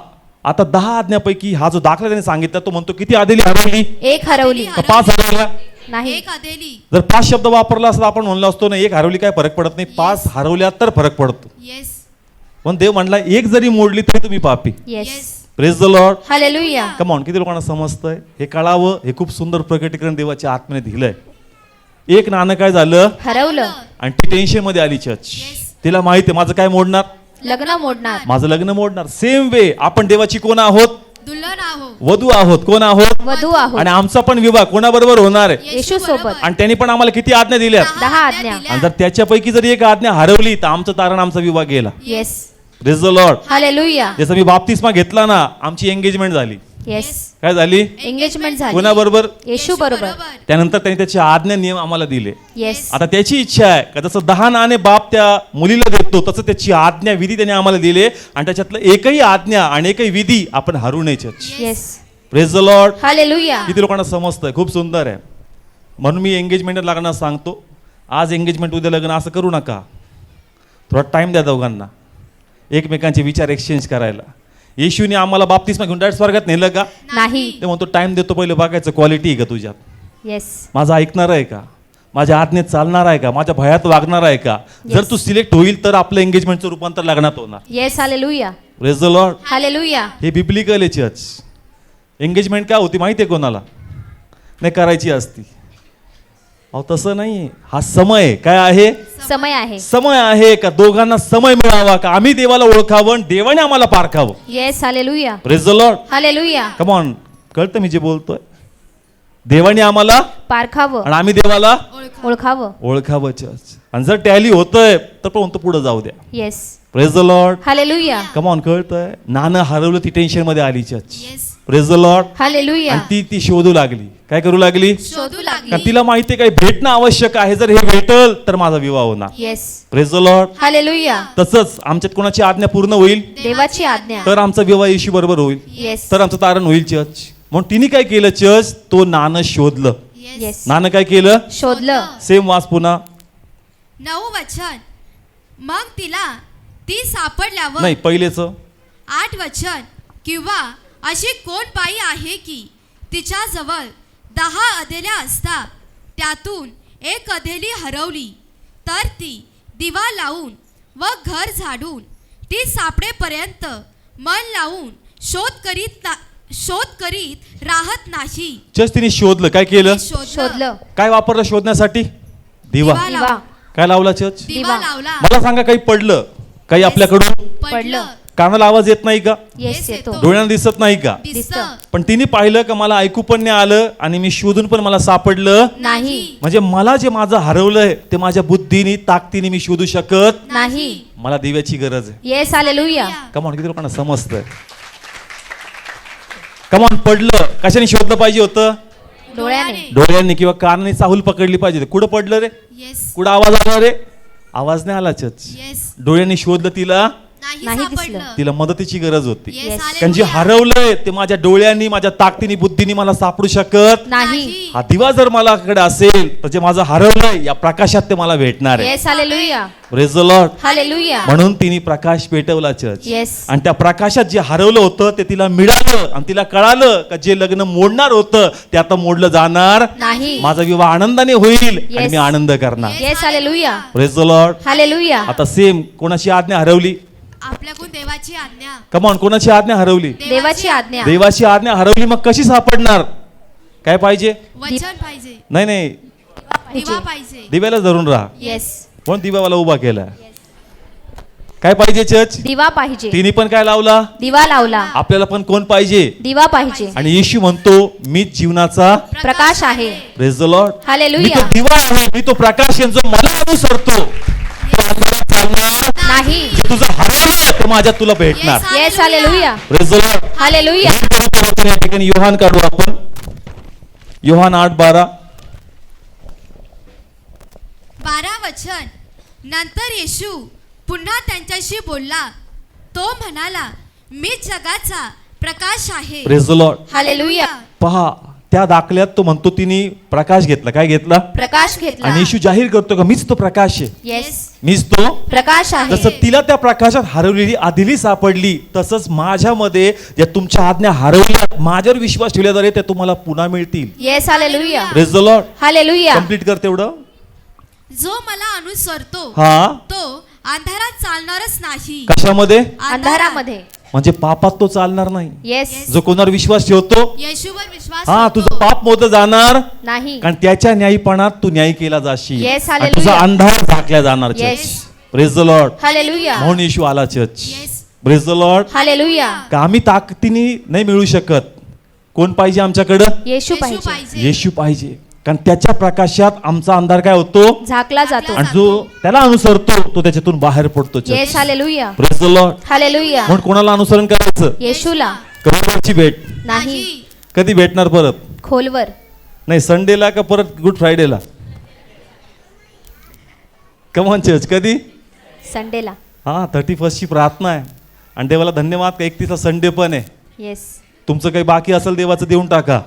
आता 10 आज्ञापैकी हा जो दाखला त्याने सांगितला तो म्हणतो किती अधेली हरवली? एक हरवली. का 5 हरवल्या? नाही. एक अधेली. जर 5 शब्द वापरला असता आपण म्हणलो असतो ना, एक हरवली काय फरक पडत नाही, 5 हरवल्या तर फरक पडतो. येस. पण देव म्हणला एक जरी मोडली तरी तुम्ही पापी. Yes. Praise the Lord. Hallelujah. Come on. किती लोकांना समजतंय? हे कळावं. हे खूप सुंदर प्रकटीकरण देवाच्या आत्म्याने दिलंय. एक नाणं काय झालं हरवलं. आणि ती टेन्शन मध्ये आली चर्च. Yes. तिला माहिती आहे माझं काय मोडणार? लग्न मोडणार. माझं लग्न मोडणार. सेम वे आपण देवाची कोण आहोत? दुल्हन आहो. वधू आहोत. कोण आहोत? वधू आहोत. आणि आमचा पण विवाह कोणाबरोबर होणार आहे? येशू सोबत. आणि त्यांनी पण आम्हाला किती आज्ञा दिल्या? 10 आज्ञा. आणि जर त्याच्यापैकी जर एक आज्ञा हरवली तर आमचं तारण आमचा विवाह गेला. Yes. Praise the Lord. Hallelujah. जसं मी बाप्तिस्मा घेतला ना, आमची एंगेजमेंट झाली. येस. काय झाली? एंगेजमेंट झाली. कोणाबरोबर? येशू बरोबर. त्यानंतर त्यांनी त्याचे आज्ञा नियम आम्हाला दिले. येस. आता त्याची इच्छा आहे का जसं 10 नाणे बाप त्या मुलीला देतो तसं त्याची आज्ञा विधी त्याने आम्हाला दिले आणि त्याच्यातलं एकही आज्ञा आणि एकही विधी आपण हरू नये. Yes. Praise the Lord. Hallelujah. किती लोकांना समजतंय? खूप सुंदर आहे. म्हणून मी एंगेजमेंट लागणार सांगतो. आज एंगेजमेंट उद्या लग्न असं करू नका. थोडा टाइम द्या दोघांना एकमेकांचे विचार एक्सचेंज करायला. येशूने आम्हाला बाप्तिस्मा घेऊन डायरेक्ट स्वर्गात नेलं का? नाही. ते म्हणतो टाइम देतो, पहिले बघायचं क्वालिटी आहे का तुझ्यात, येस. माझा ऐकणार आहे का, माझ्या आज्ञेत चालणार आहे का, माझ्या भयात वागणार आहे का. जर तू सिलेक्ट होईल तर आपलं एंगेजमेंटचं रूपांतर लग्नात होणार. Yes. Hallelujah. Praise the Lord. Hallelujah. हे बिब्लिकल आहे चर्च. एंगेजमेंट काय होती माहिती आहे कोणाला? नाही करायची असती. अहो तसं नाही. हा समय काय आहे? समय आहे. समय आहे का दोघांना समय मिळावा, का आम्ही देवाला ओळखावं आणि देवाने आम्हाला पारखावं. Yes. Hallelujah. Praise the Lord. Hallelujah. Come on. कळतं मी जे बोलतोय? देवाने आम्हाला पारखावं आणि आम्ही देवाला ओळखावं. ओळखावं चर्च. आणि जर टॅली होतंय तर पण पुढे जाऊ द्या. Yes. Praise the Lord. Hallelujah. Come on. कळतंय? नाणं हरवलं ती टेन्शन मध्ये आली church. Yes. Praise the Lord. Hallelujah. आणि ती शोधू लागली. काय करू लागली? शोधू लागली. कारण तिला माहिती आहे काय भेटणं आवश्यक आहे. जर हे भेटल तर माझा विवाह होणार. Yes. Praise the Lord. Hallelujah. तसंच आमच्यात कोणाची आज्ञा पूर्ण होईल देवाची आज्ञा. तर आमचा विवाह येशू बरोबर होईल, येस. तर आमचं तारण होईल चर्च. म्हणून तिने काय केलं चर्च? तो नाणं शोधलं. येस नानं काय केलं? शोधलं. सेम वाच पुन्हा. 9 वचन, मग तिला ती सापडल्यावर. नाही पहिलेच. 8 वचन, किंवा अशी कोण बाई आहे की तिच्याजवळ 10 अधेल्या असता त्यातून एक अधेली हरवली, तर ती दिवा लावून व घर झाडून ती सापडेपर्यंत मन लावून शोध करीत राहत नाही. जस्ट तिने शोधलं. काय केलं? शोधलं. काय वापरलं शोधण्यासाठी? दिवा. दिवा. काय लावला चर्च? दिवा लावला. मला सांगा काही पडलं काही आपल्याकडून? पडलं. कानाला आवाज येत नाही का? येस येतो. डोळ्यांना दिसत नाही का? दिसतं. पण तिने पाहिलं का मला ऐकू पण नाही आलं आणि मी शोधून पण मला सापडलं नाही. म्हणजे मला जे माझं हरवलंय ते माझ्या बुद्धीने ताकदीने मी शोधू शकत. नाही. मला दिव्याची गरज आहे. Yes hallelujah. कमॉन किती लोकांना समजतं? कमॉन पडलं कशाने शोधलं पाहिजे होतं? डोळ्याने. डोळ्यांनी किंवा कानाने चाहूल पकडली पाहिजे. कुठं पडलं रे? येस. कुठं आवाज आला रे? आवाज नाही आला चच. येस. डोळ्यांनी शोधलं तिला. नाही सापडलं. दिसलं. तिला मदतीची गरज होती. Yes, Yes. हालेलुया. कारण जे हरवलंय ते माझ्या डोळ्यांनी माझ्या ताकदीने बुद्धीने मला सापडू शकत. नाही. हा दिवा जर माझ्याकडे असेल तर जे माझं हरवलंय या प्रकाशात ते मला भेटणार आहे. Yes hallelujah. Praise the Lord. Hallelujah. म्हणून तिने प्रकाश पेटवला चर्च. Yes. आणि त्या प्रकाशात जे हरवलं होतं ते तिला मिळालं आणि तिला कळालं का जे लग्न मोडणार होतं ते आता मोडलं जाणार नाही. माझा विवाह आनंदाने होईल आणि Yes. मी आनंद करणार. Yes hallelujah. Praise the Lord. Hallelujah. आता सेम कोणाची आज्ञा हरवली? आपल्याकडून देवाची आज्ञा. कमॉन कोणाची आज्ञा हरवली? देवाची आज्ञा. देवाची आज्ञा हरवली मग कशी सापडणार? काय पाहिजे? वचन पाहिजे. नाही दिवा पाहिजे. दिव्याला धरून राहा. येस. कोण दिव्यावाला उभा केला? काय पाहिजे चर्च? दिवा पाहिजे. तिने पण काय लावला? दिवा लावला. आपल्याला पण कोण पाहिजे? दिवा पाहिजे. आणि येशू म्हणतो मीच जीवनाचा प्रकाश आहे. Praise the Lord. Me hallelujah. तो दिवा आहे, मी तो प्रकाश आहे जो मला अनुसरतो तो अंधारात चालणार नाही. जे तुझं हरवलं ते माझ्यात तुला भेटणार. Yes. Yes hallelujah. Praise the Lord. Hallelujah. या ठिकाणी योहान काढू आपण. योहान 8:12. 12 वचन, नंतर येशू पुन्हा त्यांच्याशी बोलला. तो म्हणाला, मी जगाचा प्रकाश आहे. Praise the Lord. हालेलुया. पहा त्या दाखल्यात तो म्हणतो तिने प्रकाश घेतला. काय घेतला? प्रकाश घेतला. आणि येशू जाहीर करतो का मीच तो प्रकाश आहे, येस. मीच तो. प्रकाश आहे. जसं तिला त्या प्रकाशात हरवलेली आदिली सापडली तसंच माझ्यामध्ये ज्या तुमच्या आज्ञा हरवल्या माझ्यावर विश्वास ठेवल्याद्वारे त्या तुम्हाला पुन्हा मिळतील. Yes hallelujah. Praise the Lord. Hallelujah. Complete कर तेवढं. जो मला अनुसरतो हा तो अंधारात चालणारच नाही. कशामध्ये? अंधारामध्ये. म्हणजे पापात तो चालणार नाही. येस. जो कोणावर विश्वास ठेवतो येशूवर विश्वास हा ठेवतो. तुझं पाप मोजलं जाणार नाही. कारण त्याच्या न्यायीपणात तू न्याय केला जाशील. Yes, आणि hallelujah. तुझा अंधार झाकला जाणार. Yes. Church praise the Lord. Hallelujah. म्हणून येशू आला church. Yes. Praise the Lord. Hallelujah. का आम्ही ताकदीने नाही मिळू शकत. कोण पाहिजे आमच्याकडं? येशू येशू पाहिजे. पाहिजे. येशू पाहिजे कारण त्याच्या प्रकाशात आमचा अंधार काय होतो झाकला जातो. आणि जो त्याला अनुसरतो तो त्याच्यातून बाहेर पडतो. Yes hallelujah. Praise the Lord. Hallelujah. म्हणून कोणाला अनुसरण करायचं? येशूला. कबरची भेट नाही. कधी भेटणार परत? खोलवर. नाही संडेला का परत गुड फ्रायडेला? कमॉन चर्च कधी? संडेला. हा 31 ची प्रार्थना आहे आणि देवाला धन्यवाद का 31 संडे पण आहे. येस. तुमचं काही बाकी असेल देवाचं देऊन टाका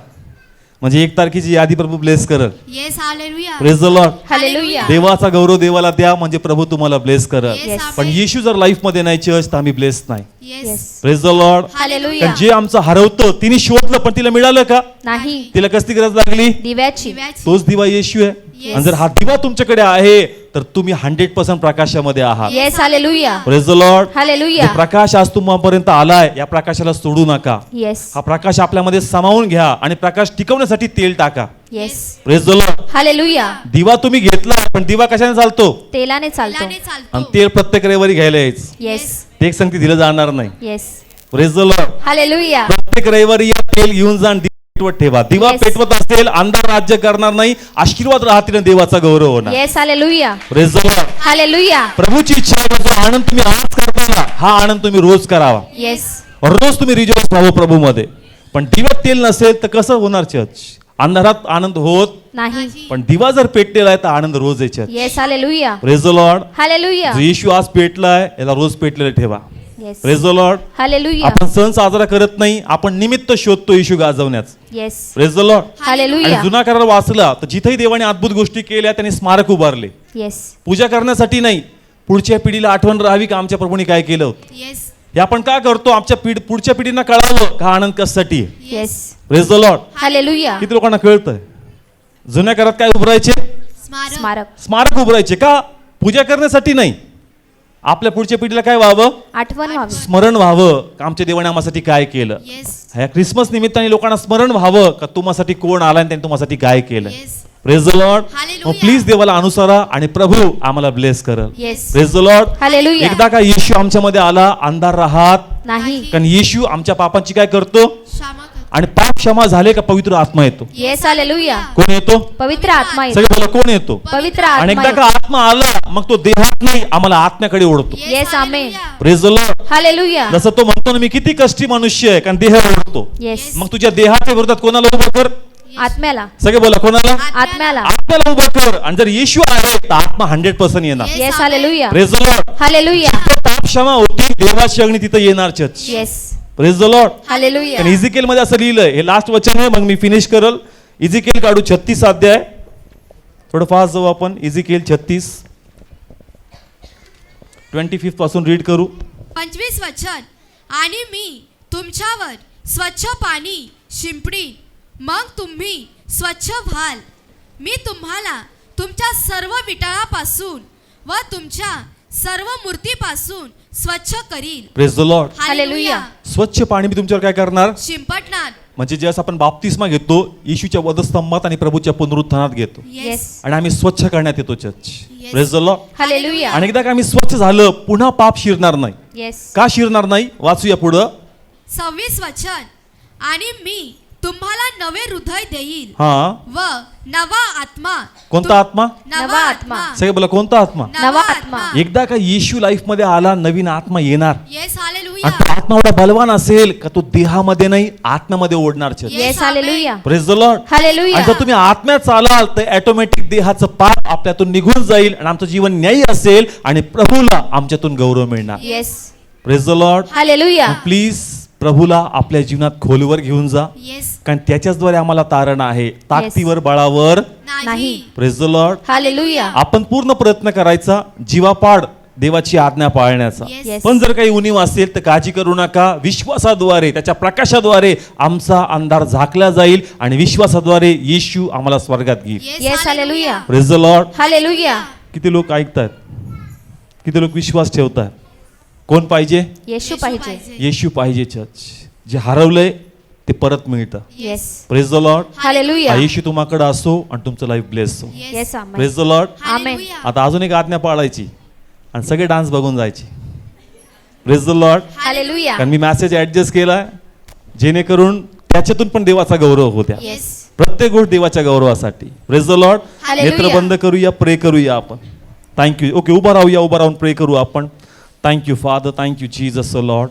म्हणजे 1 तारखेची यादी प्रभू ब्लेस करल. Yes hallelujah. Praise the Lord. Hallelujah. देवाचा गौरव देवाला द्या म्हणजे प्रभू तुम्हाला ब्लेस करल. Yes, Yes. पण येशू जर लाईफ मध्ये नाही चर्च तर आम्ही ब्लेस नाही. Yes. Yes. Praise the Lord. Hallelujah. कारण जे आमचं हरवतं तिने शोधलं पण तिला मिळालं का? नाही. तिला कसली गरज लागली? दिव्याची. दिव्याची. तोच दिवा येशू आहे. Yes. आणि जर हा दिवा तुमच्याकडे आहे तर तुम्ही 100% प्रकाशामध्ये आहात. Yes hallelujah. Praise the Lord. Hallelujah. जो प्रकाश आज तुम्हापर्यंत आलाय या प्रकाशाला सोडू नका. येस. हा प्रकाश आपल्यामध्ये सामावून घ्या आणि प्रकाश टिकवण्यासाठी तेल टाका. Yes. Praise the Lord. Hallelujah. दिवा तुम्ही घेतला पण दिवा कशाने चालतो? तेलाने चालतो. तेलाने आणि चालतो. तेल प्रत्येक रविवारी घ्यायला यायचं. येस. ते एक संगती दिलं जाणार नाही. Yes. Praise the Lord. Hallelujah. प्रत्येक रविवारी या तेल घेऊन जा आणि दिवा पेटवत ठेवा. दिवा Yes. पेटवत असेल अंधार राज्य करणार नाही. आशीर्वाद राहतील आणि देवाचा गौरव होणार. Yes hallelujah. Praise the Lord. Hallelujah. प्रभूची इच्छा आहे जो आनंद तुम्ही आज करताना हा आनंद तुम्ही रोज करावा. येस. रोज तुम्ही रिजॉईस व्हावं प्रभूमध्ये. पण दिव्यात तेल नसेल तर कसं होणार चर्च? अंधारात आनंद होत नाही. पण दिवा जर पेटलेला आहे तर आनंद रोज आहे church. Yes hallelujah. Praise the Lord. Hallelujah. जो येशू आज पेटलाय याला रोज पेटलेलं ठेवा. Yes praise the Lord. Hallelujah आपण सण साजरा करत नाही, आपण निमित्त शोधतो येशू गाजवण्याचं. Yes praise the Lord. आणि हालेलुया जुना करार वाचला तर जिथेही देवाने अद्भुत गोष्टी केल्या त्यांनी स्मारक उभारले. येस पूजा करण्यासाठी नाही, पुढच्या पिढीला आठवण राहावी का आमच्या प्रभूने काय केलं होतं. येस हे आपण का करतो? आमच्या पुढच्या पिढींना कळावं का आनंद कशासाठी आहे. Yes praise the Lord. Hallelujah किती लोकांना कळतंय? जुन्या काळात काय उभारायचे? स्मारक स्मारक स्मारक उभारायचे का? पूजा करण्यासाठी नाही, आपल्या पुढच्या पिढीला काय व्हावं? आठवण व्हावी. स्मरण व्हावं का आमच्या देवाने आम्हासाठी काय केलं. येस ह्या ख्रिसमस निमित्ताने लोकांना स्मरण व्हावं का तुम्हासाठी कोण आला आणि त्यांनी तुम्हासाठी काय केलं. Yes praise the Lord. Hallelujah. Please देवाला अनुसरा आणि प्रभू आम्हाला ब्लेस करल. Yes praise the Lord. Hallelujah एकदा का येशू आमच्यामध्ये आला, अंधार राहत नाही. कारण येशू आमच्या पापांची काय करतो क्षमा कर आणि पाप क्षमा झाले का पवित्र आत्मा येतो. येस हालेलुया कोण येतो? पवित्र आत्मा येतो. सगळे बोला, कोण येतो? पवित्र आणि आत्मा एकदा का येतो. आत्मा आला मग तो देहात नाही, आम्हाला आत्म्याकडे ओढतो. Yes, amen. Praise the Lord. Hallelujah जसं तो म्हणतो ना, मी किती कष्टी मनुष्य आहे, कारण देह ओढतो. येस मग तुझ्या देहाच्या विरोधात कोणाला उभं कर? आत्म्याला सगळे बोला, कोणाला? आत्म्याला आत्म्याला उभं कर. आणि जर येशू आहे तर आत्मा 100% येणार. Yes hallelujah praise the Lord. Hallelujah पाप क्षमा होती, देवाची अग्नी तिथं येणार church. Yes praise the Lord. Hallelujah आणि इझिकेल मध्ये असं लिहिलंय, हे लास्ट वचन आहे, मग मी फिनिश करल. इझिकेल काढू 36 अध्याय, थोडं फास्ट जाऊ आपण. इझिकेल 36 25 पासून रीड करू. 25 वचन. आणि मी तुमच्यावर स्वच्छ पाणी शिंपडीन, मग तुम्ही स्वच्छ व्हाल. मी तुम्हाला तुमच्या सर्व विटाळापासून व तुमच्या सर्व मूर्तीपासून स्वच्छ करील. Praise the Lord. हालेलुया. स्वच्छ पाणी मी तुमच्यावर काय करणार? शिंपटणार. म्हणजे ज्यावेळेस आपण बाप्तिस्मा घेतो, येशूच्या वधस्तंभात आणि प्रभूच्या पुनरुत्थानात घेतो येस आणि आम्ही स्वच्छ करण्यात येतो church. Yes. Praise the Lord. Hallelujah आणि एकदा का आम्ही स्वच्छ झालं, पुन्हा पाप शिरणार नाही. येस का शिरणार नाही? वाचूया पुढं. 26 वचन. आणि मी तुम्हाला नवे हृदय देईल हा, व नवा आत्मा. कोणता आत्मा? नवा आत्मा. सगळे बोला, कोणता आत्मा? नवा आत्मा. एकदा का येशू लाईफ मध्ये आला, नवीन आत्मा येणार. येस आणि हालेलुया. तो आत्मा एवढा बलवान असेल का तो देहामध्ये नाही, आत्म्यामध्ये ओढणार church. Yes hallelujah praise the Lord. Hallelujah आणि जर तुम्ही आत्म्यात चालाल तर ऑटोमॅटिक देहाचं पाप आपल्यातून निघून जाईल आणि आमचं जीवन न्यायी असेल आणि प्रभूला आमच्यातून गौरव मिळणार. Yes praise the Lord. Hallelujah please प्रभूला आपल्या जीवनात खोलवर घेऊन जा, येस कारण त्याच्याचद्वारे आम्हाला तारण आहे, ताकदीवर बळावर. नाही. Praise the Lord. हालेलुया आपण पूर्ण प्रयत्न करायचा जीवापाड देवाची आज्ञा पाळण्याचा. येस पण जर काही उणीव असेल तर काळजी करू नका. विश्वासाद्वारे, त्याच्या प्रकाशाद्वारे आमचा अंधार झाकला जाईल आणि विश्वासाद्वारे येशू आम्हाला स्वर्गात घेईल. Yes hallelujah praise the Lord. Hallelujah किती लोक ऐकतात, किती लोक विश्वास ठेवतात? कोण पाहिजे? येशू पाहिजे. येशू पाहिजे चर्च. जे हरवलंय ते परत मिळतं. Yes praise the Lord. Hallelujah Yeshu तुम्हाकडे असो आणि तुमचं लाईफ ब्लेस हो. Yes amen praise the Lord. Amen. आता अजून एक आज्ञा पाळायची आणि सगळे डान्स बघून जायचे. Praise the Lord. हालेलुया कारण मी मेसेज ऍडजस्ट केलाय जेणेकरून त्याच्यातून पण देवाचा गौरव होत्या. येस प्रत्येक गोष्ट देवाच्या गौरवासाठी. Praise the Lord. Hallelujah. नेत्र बंद करूया, प्रे करूया आपण. थँक्यू. ओके, उभा राहूया, उभा राहून प्रे करू आपण. Thank you father, thank you Jesus Lord.